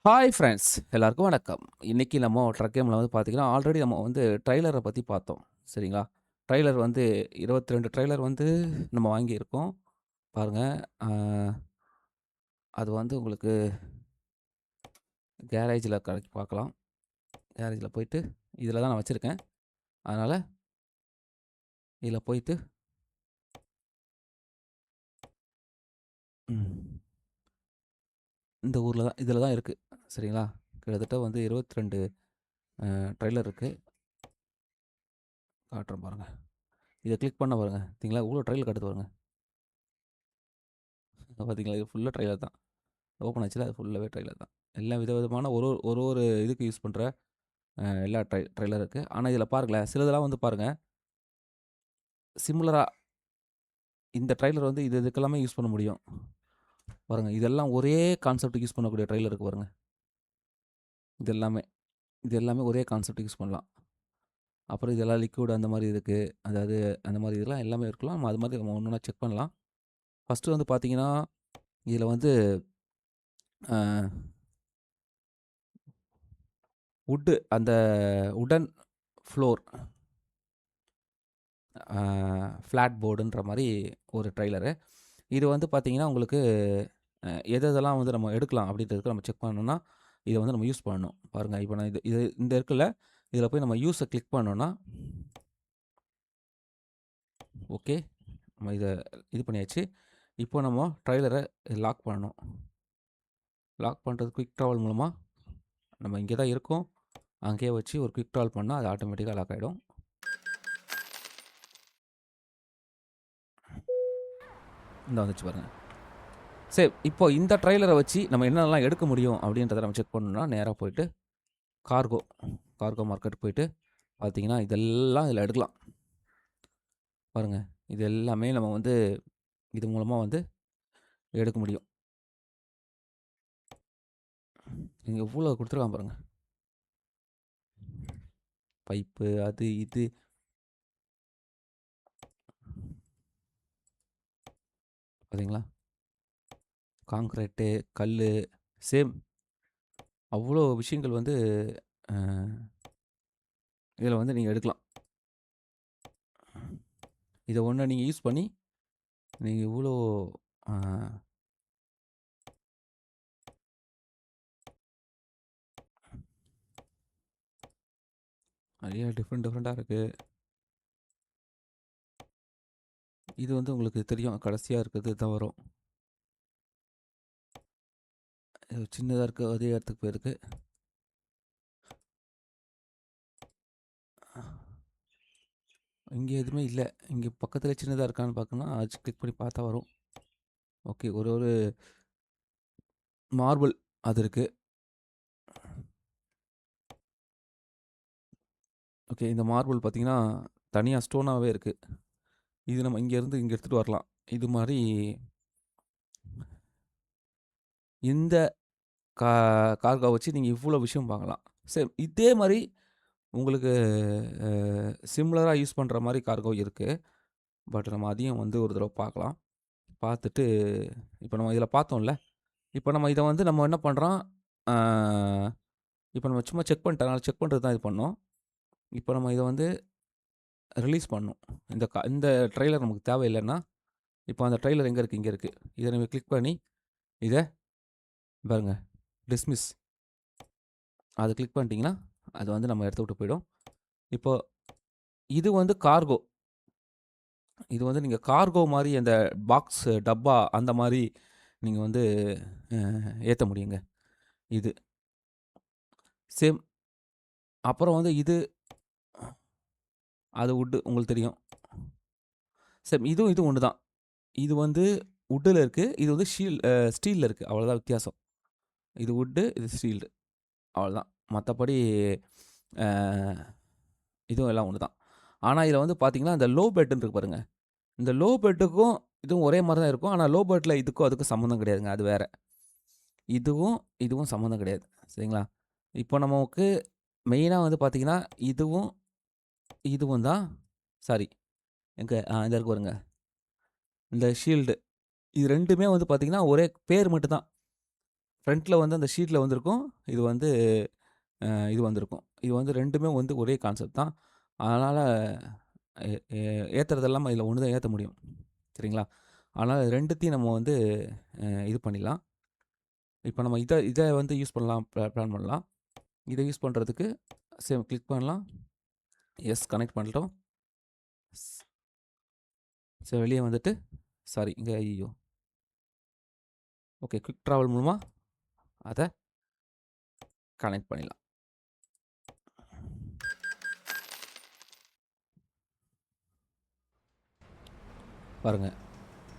Hi friends எல்லாருக்கும் வணக்கம். இன்னைக்கு நம்ம ட்ரக் கேம்ல வந்து பார்த்தீங்கன்னா, ஆல்ரெடி நம்ம வந்து ட்ரெய்லர பத்தி பார்த்தோம். சரிங்களா? ட்ரெய்லர் வந்து 22 ட்ரெய்லர் வந்து நம்ம வாங்கியிருக்கோம். பாருங்க. அ அது வந்து உங்களுக்கு கேரேஜ்ல கடைக்கு பார்க்கலாம். கேரேஜ்ல போயிட்டு இதில தான் நான் வச்சிருக்கேன். அதனால இதில போயிட்டு ம் இந்த ஊர்ல தான் இதில தான் இருக்கு. சரிங்களா? கிட்டத்தட்ட வந்து 22 ட்ரெய்லர் இருக்கு. காட்டுறேன் பாருங்க. இத கிளிக் பண்ணா பாருங்க. பார்த்தீங்களா? எவ்வளோ ட்ரெய்லர் காட்டுது பாருங்க. பார்த்தீங்களா? இது ஃபுல்லா ட்ரெய்லர் தான். ஓப்பன் ஆச்சுல்ல, அது ஃபுல்லாவே ட்ரெய்லர் தான். எல்லாம் விதவிதமான ஒரு ஒரு ஒரு இதுக்கு யூஸ் பண்ற எல்லா ட்ரெய்லர் இருக்கு. ஆனா இதில பாருங்களேன், சிலதெல்லாம் வந்து பாருங்க, சிமிலரா இந்த ட்ரெய்லர் வந்து இதுக்கெல்லாமே யூஸ் பண்ண முடியும். பாருங்க, இதெல்லாம் ஒரே கான்செப்ட்க்கு யூஸ் பண்ணக்கூடிய ட்ரெய்லர் இருக்கு பாருங்க. இது எல்லாமே. இது எல்லாமே ஒரே கான்செப்ட்க்கு யூஸ் பண்ணலாம். அப்புறம் இதெல்லாம் லிக்விட் அந்த மாரி இருக்கு. அதாவது அந்த மாரி இதெல்லாம் எல்லாமே இருக்கலாம். நம்ம அது மாரி நம்ம ஒண்ணொண்ணா செக் பண்ணலாம். ஃபர்ஸ்ட்டு வந்து பார்த்தீங்கன்னா, இதில வந்து அ அந்த வுடன் ஃப்ளோர் அ ஃப்ளாட் போர்டுன்ற மாரி ஒரு ட்ரெய்லரு. இது வந்து பார்த்தீங்கன்னா, உங்களுக்கு எது எதெல்லாம் வந்து நம்ம எடுக்கலாம் அப்படின்றதுக்கு நம்ம செக் பண்ணணும்னா, இத வந்து நம்ம யூஸ் பண்ணணும். பாருங்க, இப்ப நான் இது இது இந்த இருக்குல்ல, இதில போய் நம்ம யூஸ கிளிக் பண்ணோம்னா, ஓகே. நம்ம இத இது பண்ணியாச்சு. இப்போ நம்ம ட்ரெய்லர லாக் பண்ணணும். லாக் பண்றது குயிக் ட்ராவல் மூலமா நம்ம இங்கே தான் இருக்கோம். அங்கேயே வச்சு ஒரு குயிக் ட்ராவல் பண்ணா, அது ஆட்டோமேட்டிக்கா லாக் ஆயிடும். இந்தா வந்துச்சு பாருங்க. சரி, இப்போ இந்த ட்ரெய்லர வச்சு நம்ம என்னென்னலாம் எடுக்க முடியும் அப்படின்றத நம்ம செக் பண்ணணும்னா, நேரா போயிட்டு கார்கோ கார்கோ மார்க்கெட் போயிட்டு பார்த்தீங்கன்னா, இதெல்லாம் இதில எடுக்கலாம். பாருங்க. இது எல்லாமே நம்ம வந்து இது மூலமா வந்து எடுக்க முடியும். இங்க எவ்வளோ குடுத்துருக்கான் பாருங்க. பைப்பு அது இது பார்த்தீங்களா? கான்கிரீட்டு, கல்லு சேம் அவ்வளோ விஷயங்கள் வந்து அ இதில வந்து நீங்க எடுக்கலாம். இத ஒண்ண நீங்க யூஸ் பண்ணி நீங்க இவ்வளோ அ நெறைய டிஃப்ரெண்ட்டா இருக்கு. இது வந்து உங்களுக்கு தெரியும். கடைசியா இருக்கிறது தான் வரும். இது சின்னதா இருக்கு. அதே இடத்துக்கு போயிருக்கு. இங்க எதுவுமே இல்ல. இங்க பக்கத்தில சின்னதா இருக்கான்னு பார்க்கணும்னா, அது கிளிக் பண்ணி பார்த்தா வரும். ஓகே. ஒரு ஒரு மார்பிள் அது இருக்கு. ஓகே. இந்த மார்பிள் பார்த்தீங்கன்னா, தனியா ஸ்டோனாவே இருக்கு. இது நம்ம இங்கேருந்து இங்க எடுத்துட்டு வரலாம். இது மாரி இந்த கா கார்கோ வச்சு நீங்க இவ்வளோ விஷயம் பார்க்கலாம். சேம் இதே மாரி உங்களுக்கு அ சிமிலரா யூஸ் பண்ற மாரி கார்கோ இருக்கு. பட் நம்ம அதையும் வந்து ஒரு தடவ பார்க்கலாம். பார்த்துட்டு இப்ப நம்ம இதில பார்த்தோம்ல. இப்ப நம்ம இத வந்து நம்ம என்ன பண்றோம், ஆ இப்ப நம்ம சும்மா செக் பண்ணிட்டோம். அதனால செக் பண்றது தான் இது பண்ணோம். இப்ப நம்ம இத வந்து ரிலீஸ் பண்ணணும். இந்த ட்ரெய்லர் நமக்கு தேவையில்லன்னா, இப்போ அந்த ட்ரெய்லர் எங்க இருக்கு? இங்க இருக்கு. இத நீங்க கிளிக் பண்ணி, இத பாருங்க டிஸ்மிஸ் அத கிளிக் பண்ணிட்டீங்கன்னா, அது வந்து நம்ம இடத்த விட்டு போயிடும். இப்போ இது வந்து கார்கோ. இது வந்து நீங்க கார்கோ மாரி அந்த பாக்ஸ், டப்பா அந்த மாரி நீங்க வந்து அ ஏத்த முடியுங்க. இது. சேம். அப்புறம் வந்து அது வுட் உங்களுக்கு தெரியும். சேம் இதுவும் ஒண்ணு தான். இது வந்து வுட்ல இருக்கு. இது வந்து ஸ்டீல்ல இருக்கு. அவ்வளோதான் வித்தியாசம். இது வுட்டு, இது ஸ்டீல்டு. அவ்வளோதான். மத்தபடி அ இதுவும் எல்லாம் ஒண்ணு தான். ஆனா, இதில வந்து பார்த்தீங்கன்னா, இந்த லோ பெட்ன்னு இருக்கு பாருங்க. இந்த லோ பெட்டுக்கும் இதுவும் ஒரே மாரி தான் இருக்கும். ஆனா, லோ பெட்ல அதுக்கும் சம்மந்தம் கிடையாதுங்க. அது வேற. இதுவும், இதுவும் சம்மந்தம் கிடையாது. சரிங்களா? இப்போ நமக்கு மெயினா வந்து பார்த்தீங்கன்னா, இதுவும், இதுவும் தான் சாரி இந்த இருக்கு பாருங்க. இந்த ஷீல்டு. இது 2மே வந்து பார்த்தீங்கன்னா, ஒரே பேர் மட்டும் தான். ஃப்ரண்ட்ல வந்து அந்த ஷீட்ல வந்திருக்கும். இது வந்து இது வந்திருக்கும். இது வந்து 2மே வந்து ஒரே கான்செப்ட் தான். அதனால எ எ ஏத்துறதெல்லாம் இதில ஒண்ணு தான் ஏத்த முடியும். சரிங்களா? அதனால 2த்தையும் நம்ம வந்து இது பண்ணிடலாம். இப்ப நம்ம இத வந்து யூஸ் பண்ணலாம் பிளான் பண்ணலாம். இத யூஸ் பண்றதுக்கு சேம் கிளிக் பண்ணலாம். எஸ் கனெக்ட் பண்ணிட்டோம். ஸ் சரி வெளிய வந்துட்டு சாரி இங்க ஐய்யய்யோ! ஓகே குயிக் டிராவல் மூலமா அத கனெக்ட் பண்ணிடலாம். பாருங்க.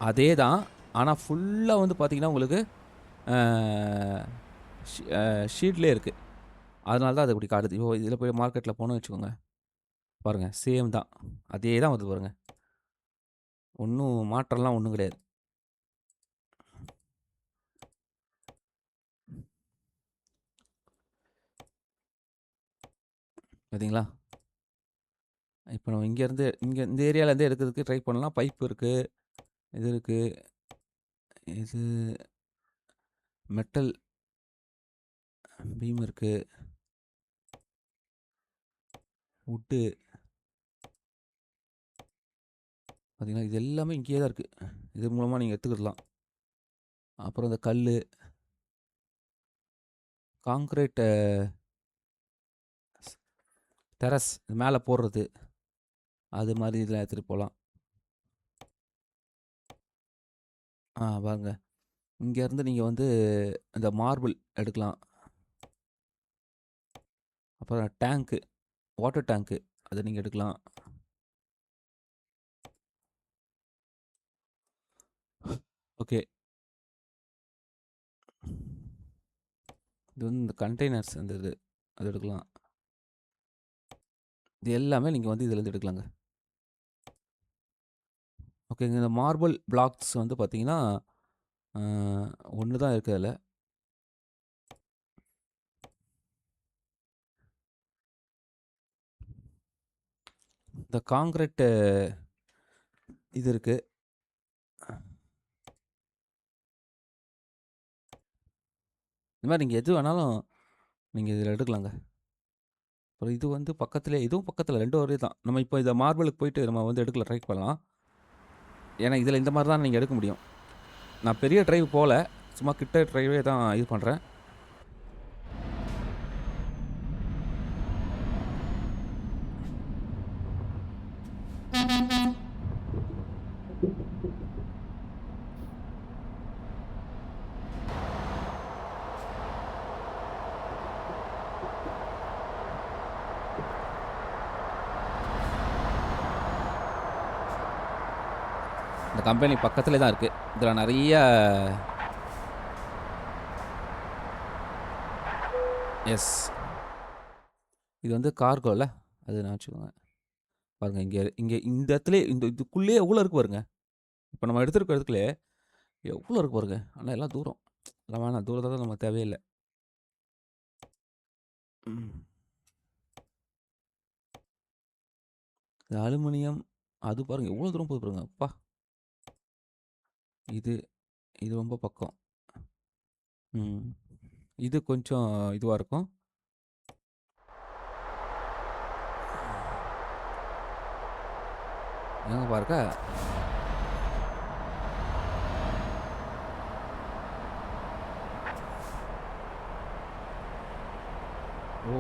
அதே தான். ஆனா ஃபுல்லா வந்து பார்த்தீங்கன்னா, உங்களுக்கு அ ஷீட்லயே இருக்கு. அதனால தான் அது இப்படி காட்டுது. இப்போ இதில போய் மார்க்கெட்ல போனோம்னு வச்சுக்கோங்க. பாருங்க சேம் தான். அதே தான் வருது பாருங்க. ஒண்ணும் மாற்றம்லாம் ஒண்ணும் கிடையாது. பார்த்தீங்களா? இப்ப நம்ம இங்க இந்த ஏரியாலேருந்தே எடுக்கிறதுக்கு ட்ரை பண்ணலாம். பைப் இருக்கு. இது இருக்கு. இது மெட்டல் பீம் இருக்கு. வுட்டு பார்த்தீங்களா? இது எல்லாமே இங்கேயே தான் இருக்கு. இது மூலமா நீங்க எடுத்துக்கிடலாம். அப்புறம் இந்த கல்லு, கான்கிரீட் டெரஸ் மேல போடுறது. அது மாரி இதெல்லாம் எடுத்துட்டு போலாம். பாருங்க. இங்கேருந்து நீங்க வந்து இந்த மார்பிள் எடுக்கலாம். அப்புறம் டேங்க்கு, வாட்டர் டேங்க்கு அத நீங்க எடுக்கலாம். ஓகே. இது வந்து இந்த கண்டெய்னர்ஸ் இந்த இது. அது எடுக்கலாம். இது எல்லாமே நீங்க வந்து இதுலேருந்து எடுக்கலாங்க. ஓகேங்க. இந்த மார்பிள் பிளாக்ஸ் வந்து பார்த்தீங்கன்னா, அ 1 தான் இருக்கு அதுல. இந்த கான்கிரீட் இது இருக்கு. இந்த மாரி நீங்க எது வேணாலும் நீங்க இதில எடுக்கலாங்க. அப்புறம் இது வந்து பக்கத்திலேயே இதுவும் பக்கத்தில 2 ஒரே தான். நம்ம இப்போ இத மார்பிளுக்கு போயிட்டு நம்ம வந்து எடுக்கல ட்ரை பண்ணலாம். ஏன்னா இதில இந்த மாரி தான் நீங்க எடுக்க முடியும். நான் பெரிய டிரைவ் போல. சும்மா கிட்ட டிரைவே தான் இது பண்றேன். இந்த கம்பெனி பக்கத்திலே தான் இருக்கு. இதில நெறைய எஸ். இது வந்து கார்கோல. அது நான் வச்சுக்கோங்க. பாருங்க இங்க இங்க இந்த இடத்திலேயே இதுக்குள்ளேயே எவ்வளோ இருக்கு பாருங்க. இப்ப நம்ம எடுத்திருக்க இடத்துலயே எவ்வளோ இருக்கு பாருங்க. ஆனா எல்லாம் தூரம். அதெல்லாம் வேணாம். தூரத்தில நமக்கு தேவையே இல்ல. ம். இது அலுமினியம் அது பாருங்க எவ்வளோ தூரம் போகுது பாருங்க. அப்பா! இது இது ரொம்ப பக்கம். ம். இது கொஞ்சம் இதுவா இருக்கும். எங்க பாருங்க. ஓ!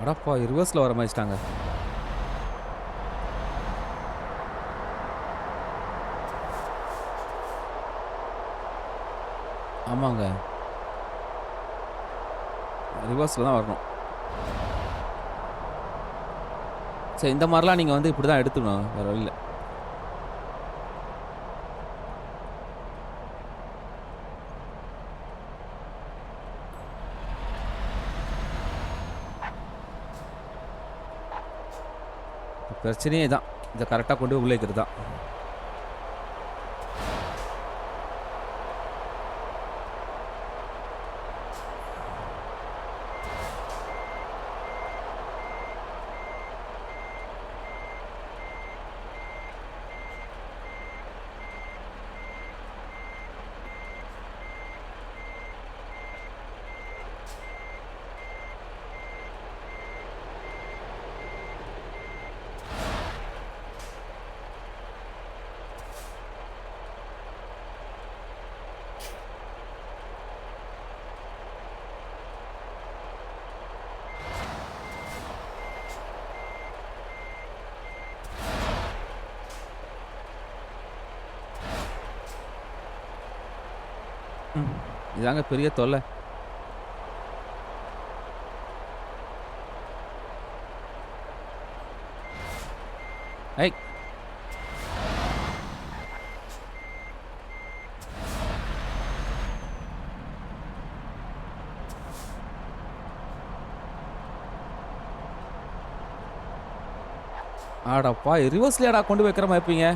அடப்பாவி! ரிவர்ஸ்ல வர மாரி வச்சுட்டாங்க. ஆமாங்க. ரிவர்ஸ்ல தான் வரணும். சரி இந்த மாரிலாம் நீங்க வந்து இப்படி தான் எடுத்துக்கணும். வேற வழி இல்ல. பிரச்சனையே இதான். இத கரெக்ட்டா கொண்டு போய் உள்ள வைக்கிறது தான். ம். இதாங்க பெரிய தொல்ல. ஐ! அடப்பாவி! ரிவர்ஸ்லயாடா கொண்டு போய் வைக்கிற மாரி இருப்பீங்க?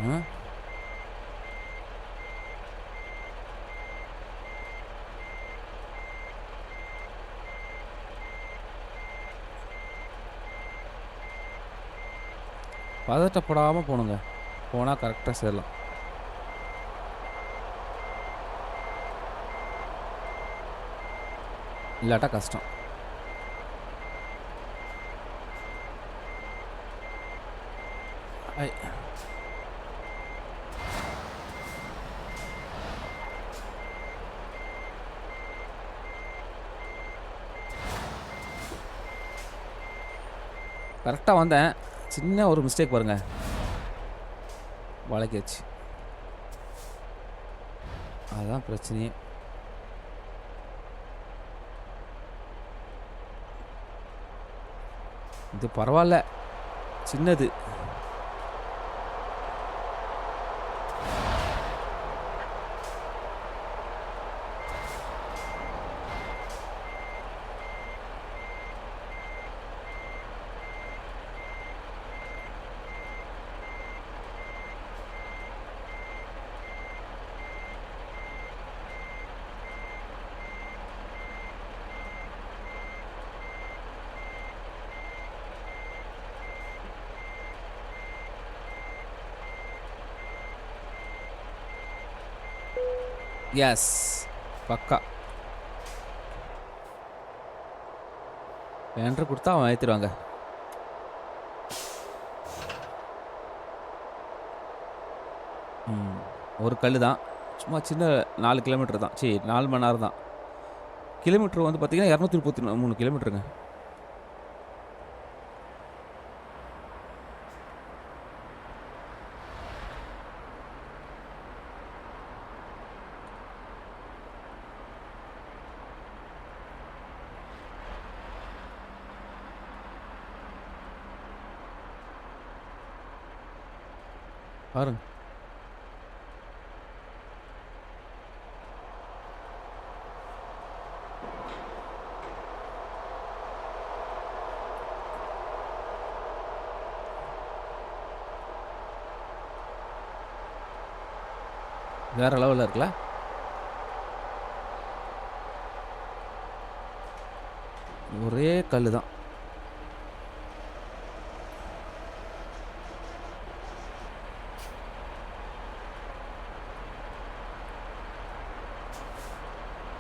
அ. பதட்டப்படாம போணுங்க. போனா கரெக்ட்டா சேரலாம். இல்லாட்டா கஷ்டம். ஐ! கரெக்ட்டா வந்தேன். சின்ன ஒரு மிஸ்டேக் பாருங்க. வழுக்கிருச்சு. அதான் பிரச்சனையே. இது பரவால்ல. சின்னது. எஸ். பக்கா. என்ட்ரு குடுத்தா அவன் ஏத்திருவாங்க. ம். ஒரு கல்லு தான். சும்மா சின்ன 4 கிலோமீட்டர் தான். 4 மணி நேரம் தான். கிலோமீட்டர் வந்து பார்த்தீங்கன்னா 233 கிலோமீட்டருங்க. பாருங்க. வேற லெவல்ல இருக்குல்ல? ஒரே கல்லு தான்.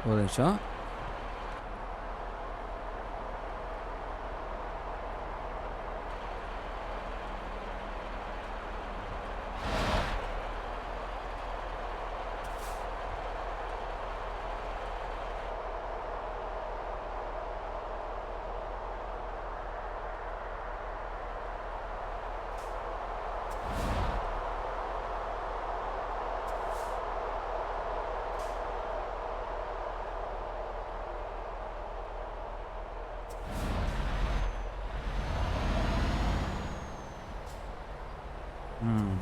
ஒரு நிமிஷம். ம்.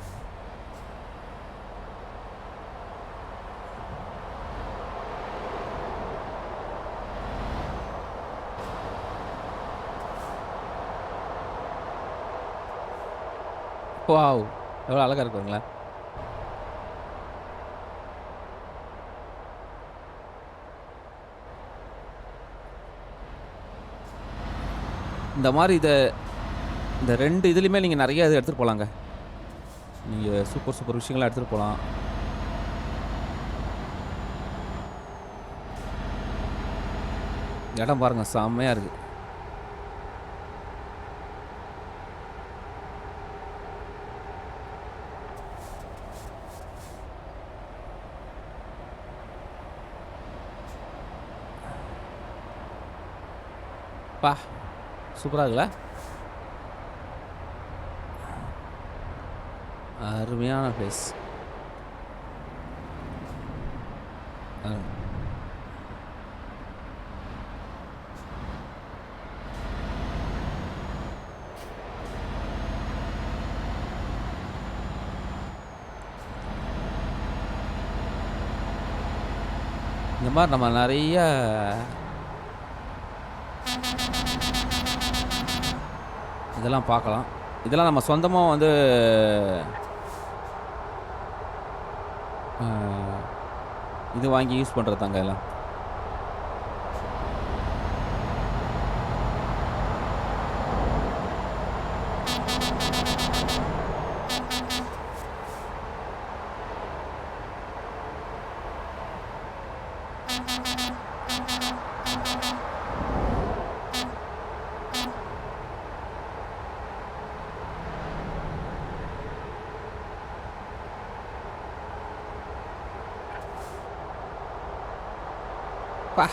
வாவ்! எவ்வளோ அழகா இருக்கு பாருங்களேன். இந்த மாரி இந்த 2 இதுலயுமே நீங்க நெறைய இது எடுத்துட்டு போலாங்க. நீங்க சூப்பர், சூப்பர் விஷயங்கள்லாம் எடுத்துட்டு போலாம். இடம் பாருங்க செம்மையா இருக்கு. அப்பா! சூப்பரா இருக்குல்ல? அருமையான பிளேஸ். அ இந்த மாரி நம்ம நெறைய இதெல்லாம் பார்க்கலாம். இதெல்லாம் நம்ம சொந்தமா வந்து அ இது வாங்கி யூஸ் பண்றது தாங்க எல்லாம். அப்பா!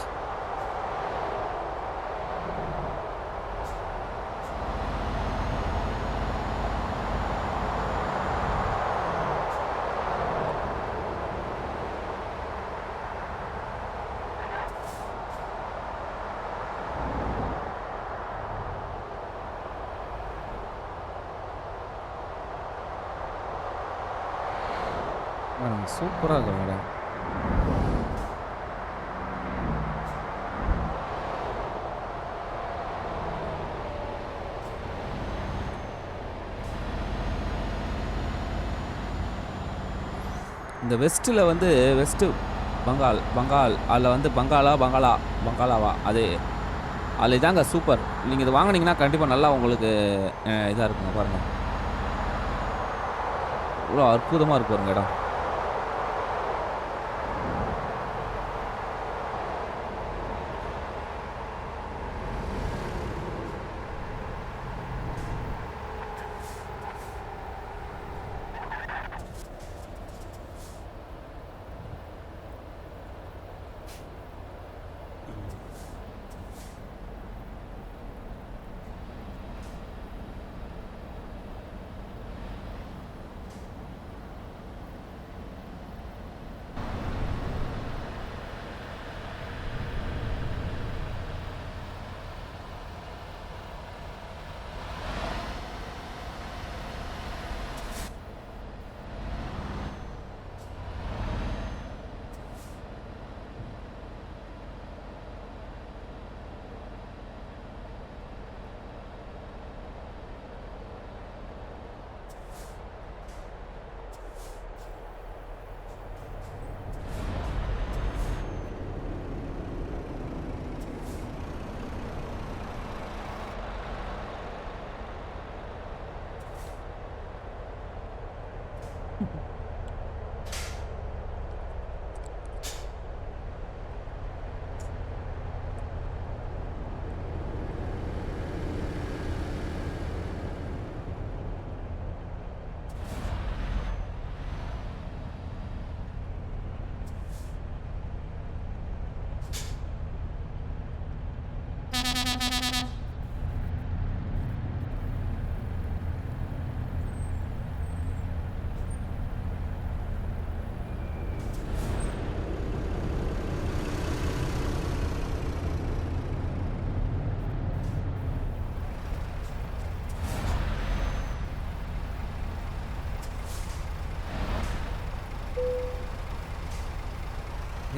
சூப்பரா இருக்கும் மேடம். இந்த வெஸ்ட்ல வந்து வெஸ்ட் பங்கால் அதில வந்து பங்காளாவா அது அதில இதாங்க சூப்பர். நீங்க இத வாங்குனீங்கன்னா கண்டிப்பா நல்லா உங்களுக்கு இதா இருக்குங்க பாருங்க. எவ்வளோ அற்புதமா இருக்கு பாருங்க இடம்.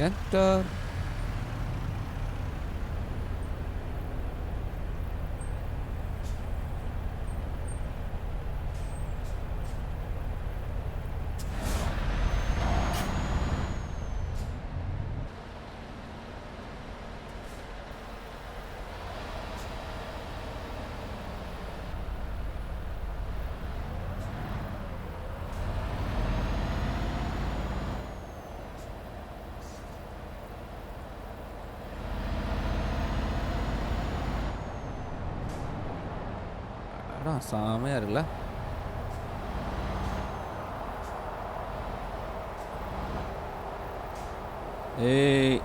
என்டர். இடம் செமையா இருக்குல்ல. ஏய்.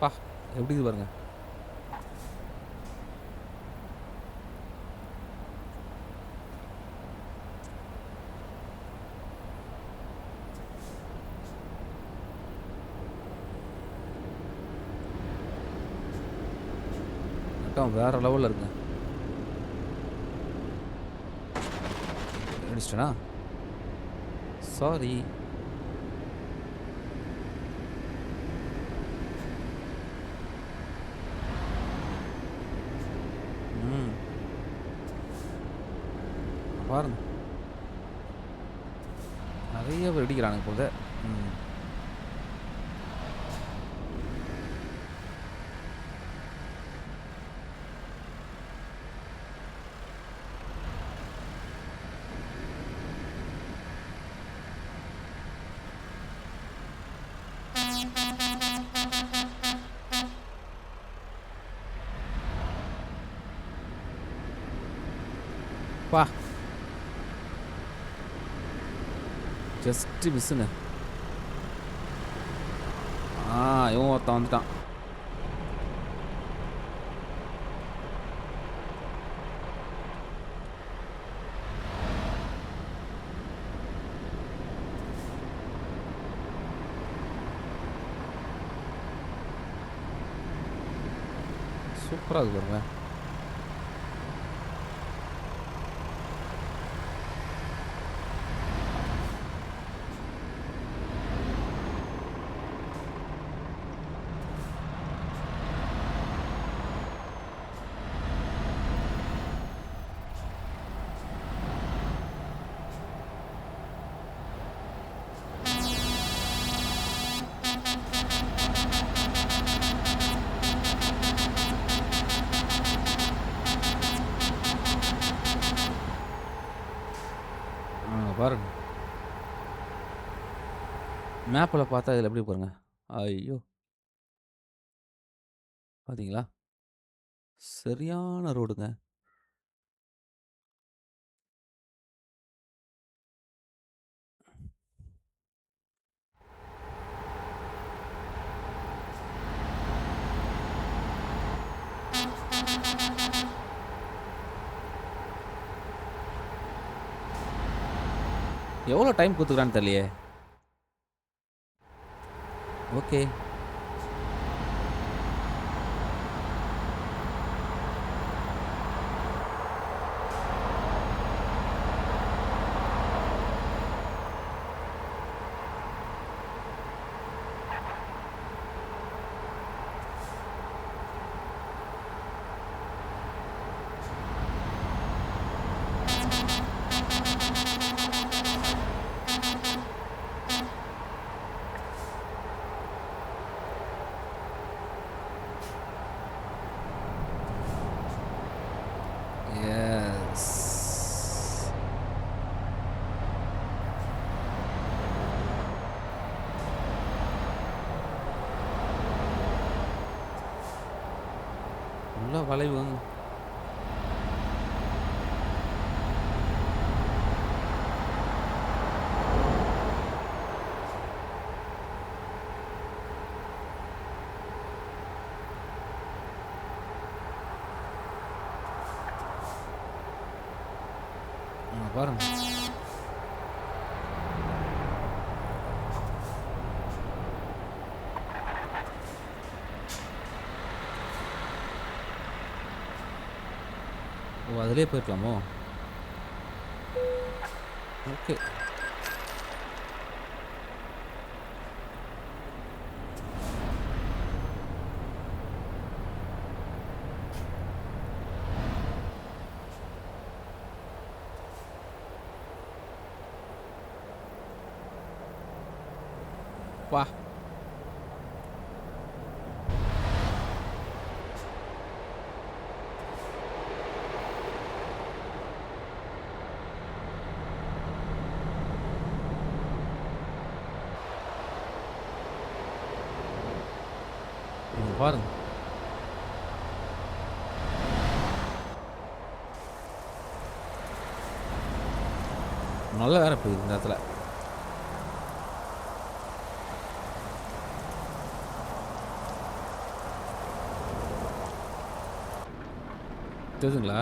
அப்பா! எப்படி இருக்குது பாருங்க. இடம் வேற லெவல்ல இருக்குங்க. அடிச்சிட்டேனா? சாரி. ம். பாருங்க. நெறைய பேர் இடிக்கிறானுங்க போல. ம். அப்பா! ஜஸ்ட் மிஸ்ஸுங்க. இவன் ஒருத்தன் வந்துட்டான். சூப்பரா இருக்கு பாருங்க. பாருங்க. மேப்ல பார்த்தா இதில எப்படி பாருங்க. ஐயோ! பார்த்தீங்களா? சரியான ரோடுங்க. எவ்வளோ டைம் குடுத்துருக்கான்னு தெரியலையே! ஓகே. எஸ். உள்ள வளைவுங்க. பாருங்க. ஓ! அதிலேயே போயிருக்கலாமோ? ஓகே. அப்பா! இங்க பாருங்க. மழை வேற பெய்யுது இந்த இடத்துல. தெரியுதுங்களா?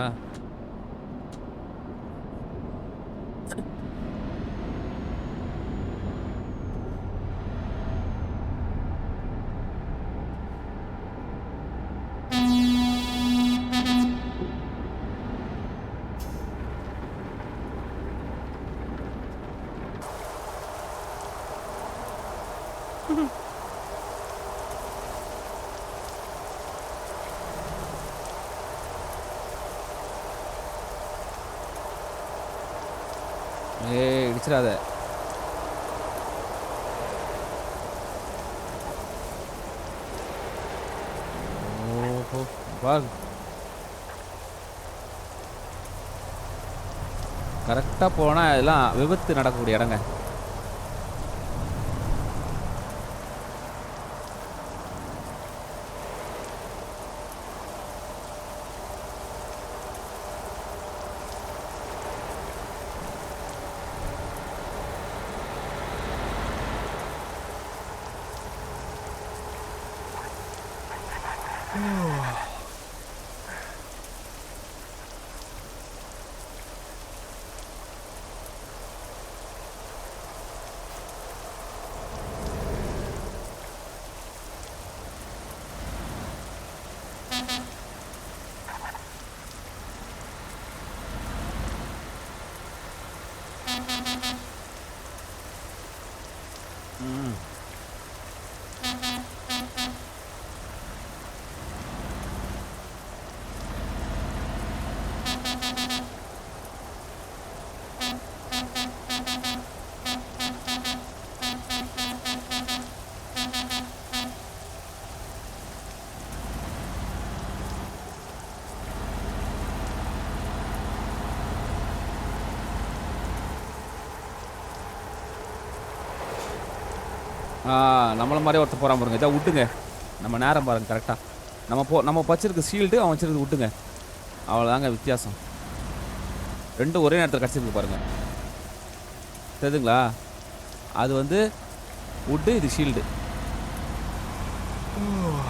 ஏய் இடிச்சிடாத. ஓஹோ! பாரு. கரெக்ட்டா போனா இதெல்லாம் விபத்து நடக்கக்கூடிய இடங்க. ம். ஆ நம்மள மாரியே ஒருத்தன் போறான் பாருங்க. இதான் வுட்டுங்க. நம்ம நேரம் பாருங்க கரெக்ட்டா. நம்ம வச்சிருக்க ஷீல்டு, அவன் வச்சிருக்கிறது வுட்டுங்க. அவ்வளோதாங்க வித்தியாசம். 2ம் ஒரே நேரத்தில கடிச்சிருக்கு பாருங்க. தெரியுதுங்களா? அது வந்து வுட்டு, இது ஷீல்டு. ம்.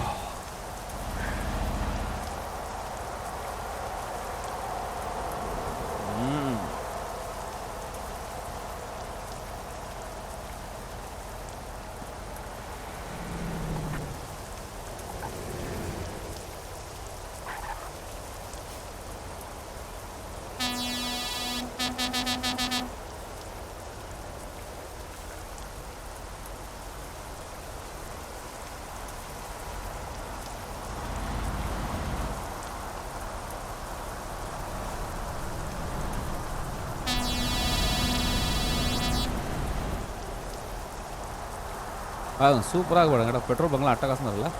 சூப்பரா இருக்கு பாருங்க. பெட்ரோல் பங்க்லாம் அட்டகாசமா இருக்குல்ல?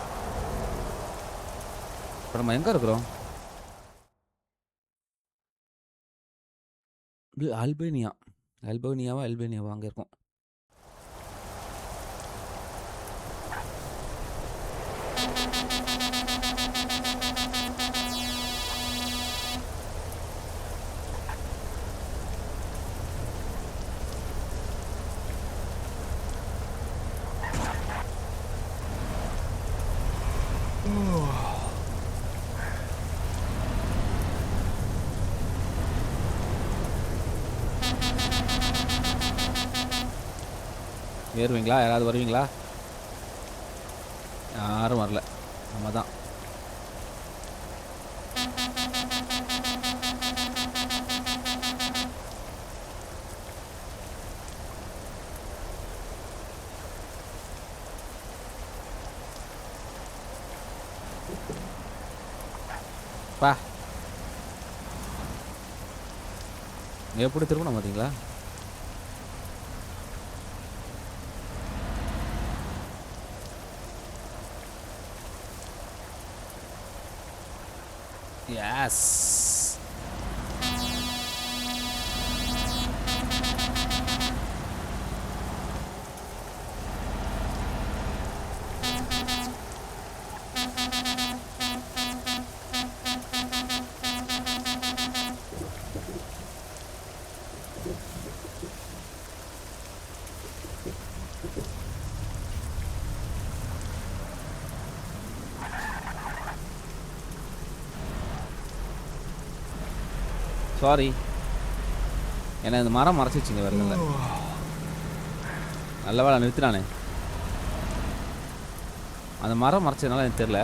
இப்ப நம்ம எங்க இருக்கிறோம்? இது அல்பேனியா. அல்பேனியாவா அங்க இருக்கோம். ஏறுவீங்களா? யாராவது வருவீங்களா? யாரும் வரல. நம்ம தான். பா! எப்படி திரும்பணும் பார்த்தீங்களா? எஸ். சாரி. ஏன்னா இந்த மரம் மறைச்சிச்சுங்க வேற எதுவும் இல்ல. நல்ல வேளை நிறுத்தினானே. அந்த மரம் மறைச்சதுனால எனக்கு தெரியல.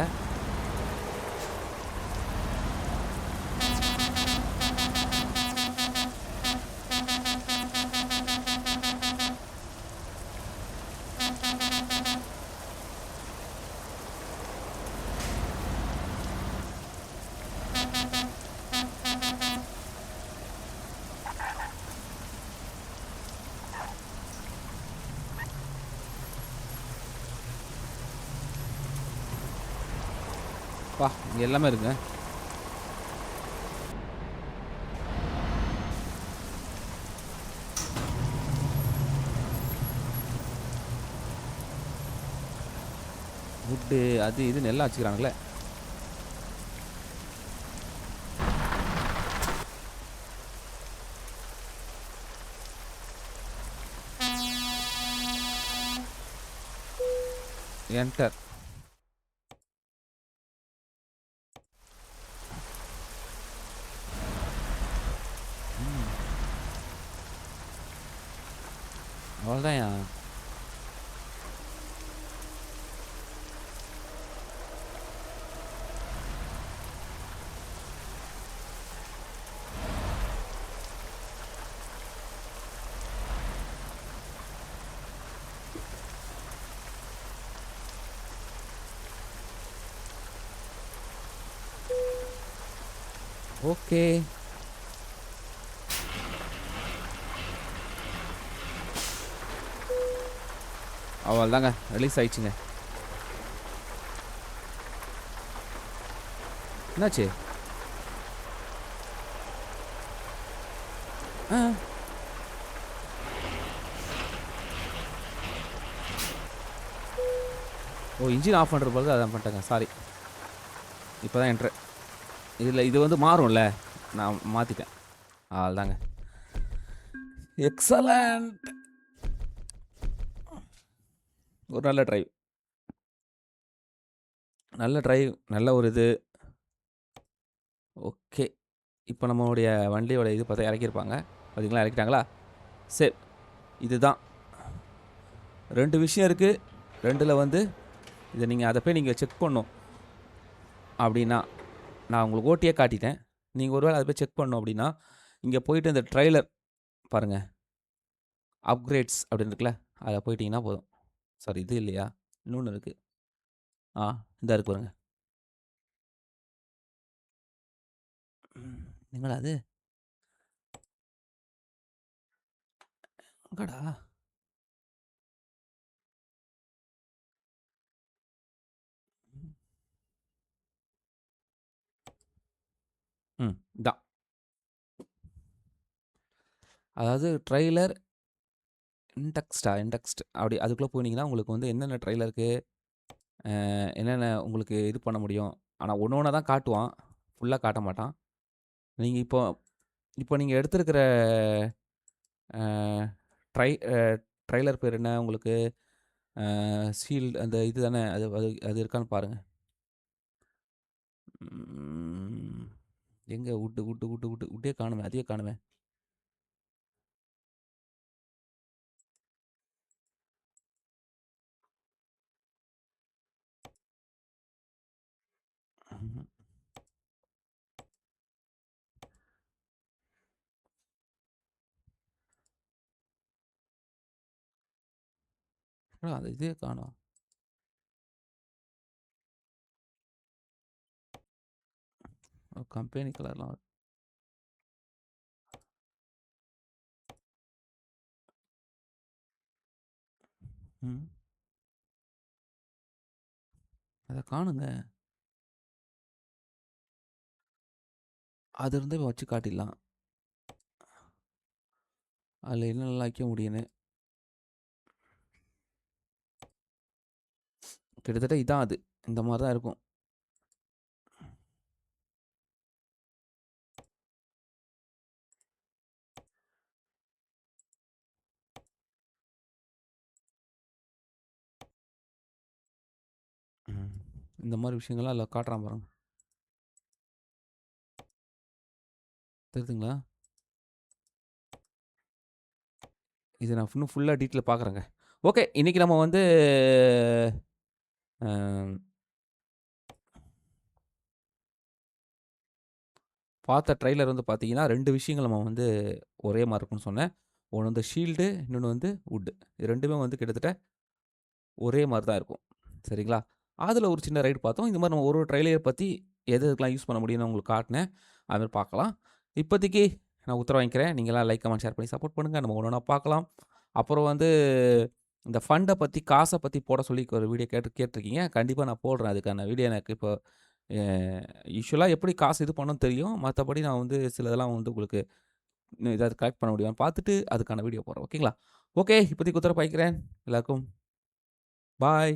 பா இங்கே எல்லாமே இருக்குங்க. வுட்டு அது இதுன்னு எல்லாம் வச்சுக்கிறாங்களே. என்டர். அவ்வளோதான்யா. ஓகே. அவ்வளோதாங்க, ரிலீஸ் ஆயிடுச்சுங்க. என்னாச்சு? ஆ ஓ இன்ஜின் ஆஃப் பண்ணுற பொழுது அதான் பண்ணிட்டேங்க. சாரி. இப்போ தான் என்ட்ரு. இதில் இது வந்து மாறும்ல, நான் மாற்றிட்டேன். அவ்வளோதாங்க. எக்ஸலண்ட். ஒரு நல்ல டிரைவ். நல்ல டிரைவ். நல்ல ஒரு இது. ஓகே. இப்போ நம்மளுடைய வண்டியோட இது பார்த்தா இறக்கியிருப்பாங்க. பார்த்தீங்களா, இறக்கிட்டாங்களா? சரி. இதுதான் 2 விஷயம் இருக்குது. 2ல் வந்து இதை நீங்கள் அதை போய் நீங்கள் செக் பண்ணணும் அப்படின்னா, நான் உங்களுக்கு ஓட்டியே காட்டிட்டேன். நீங்கள் ஒருவேளை அதை போய் செக் பண்ணணும் அப்படின்னா, இங்கே போயிட்டு இந்த ட்ரெய்லர் பாருங்கள், அப்கிரேட்ஸ் அப்படின்னு இருக்குல்ல, அதில் போயிட்டீங்கன்னா போதும். சாரி, இது இல்லையா, இன்னொன்று இருக்குது. இந்த இருக்கு பாருங்க. நீங்களா அது எங்கடா? இதான். அதாவது ட்ரெய்லர் இண்டெக்ஸ்ட் அப்படி அதுக்குள்ளே போனீங்கன்னா உங்களுக்கு வந்து என்னென்ன ட்ரெய்லருக்கு என்னென்ன உங்களுக்கு இது பண்ண முடியும். ஆனால் ஒன்று ஒன்றா தான் காட்டுவான், ஃபுல்லாக காட்ட மாட்டான். நீங்கள் இப்போ இப்போ நீங்கள் எடுத்திருக்கிற அ ட்ரை அ ட்ரெய்லர் பேர் என்ன உங்களுக்கு? ஷீல்டு அந்த இது தானே, அது அது அது இருக்கான்னு பாருங்க. எங்கே வுட்டே காணுமே, அதையே காணுமே. ம்ஹ்ம். அந்த இதே காணோம். கம்பெனி கலர்லாம் வருது. ம். அதை காணுங்க. அது இருந்தே வச்சு காட்டிடலாம். அதில் என்னென்னலாம் வைக்க முடியும்னு. கிட்டத்தட்ட இதான் அது. இந்த மாதிரி தான் இருக்கும். இந்த மாதிரி விஷயங்கள்லாம் அதில் காட்டுறான் பாருங்க. தெரியுதுங்களா? இது நான் இன்னும் ஃபுல்லா டீட்டெயிலா பார்க்குறேங்க. ஓகே. இன்னைக்கு நம்ம வந்து அ பார்த்த ட்ரெய்லர் வந்து பார்த்தீங்கன்னா, 2 விஷயங்கள் நம்ம வந்து ஒரே மாரி இருக்கும்னு சொன்னேன். ஒண்ணு வந்து ஷீல்டு, இன்னொன்னு வந்து வுட். இது 2மே வந்து கிட்டத்தட்ட ஒரே மாரி தான் இருக்கும். சரிங்களா? அதுல ஒரு சின்ன ரைடு பார்த்தோம். இந்த மாரி நம்ம ஒரு ஒரு ட்ரெய்லர பத்தி எது எதுக்கெல்லாம் யூஸ் பண்ண முடியும்னு உங்களுக்கு காட்டுனேன். அது மாரி பார்க்கலாம். இப்போதைக்கு நான் உத்தரவு வாங்கிக்கிறேன். நீங்கலாம் லைக், கமெண்ட், ஷேர் பண்ணி சப்போர்ட் பண்ணுங்க. நம்ம ஒண்ணு ஒண்ணா பார்க்கலாம். அப்புறம் வந்து இந்த ஃபண்ட பத்தி, காச பத்தி போட சொல்லி ஒரு வீடியோ கேட்டுருக்கீங்க. கண்டிப்பா நான் போடுறேன். அதுக்கான வீடியோ எனக்கு இப்போ எ யூசுவலா எப்படி காசு இது பண்ணணும்னு தெரியும். மத்தபடி நான் வந்து சிலதெல்லாம் வந்து உங்களுக்கு இன்னும் ஏதாவது கலெக்ட் பண்ண முடியுமான்னு பார்த்துட்டு, அதுக்கான வீடியோ போடுறேன். ஓகேங்களா? ஓகே. இப்போதைக்கு உத்தரவு வாங்கிக்கிறேன். எல்லாருக்கும் பாய்.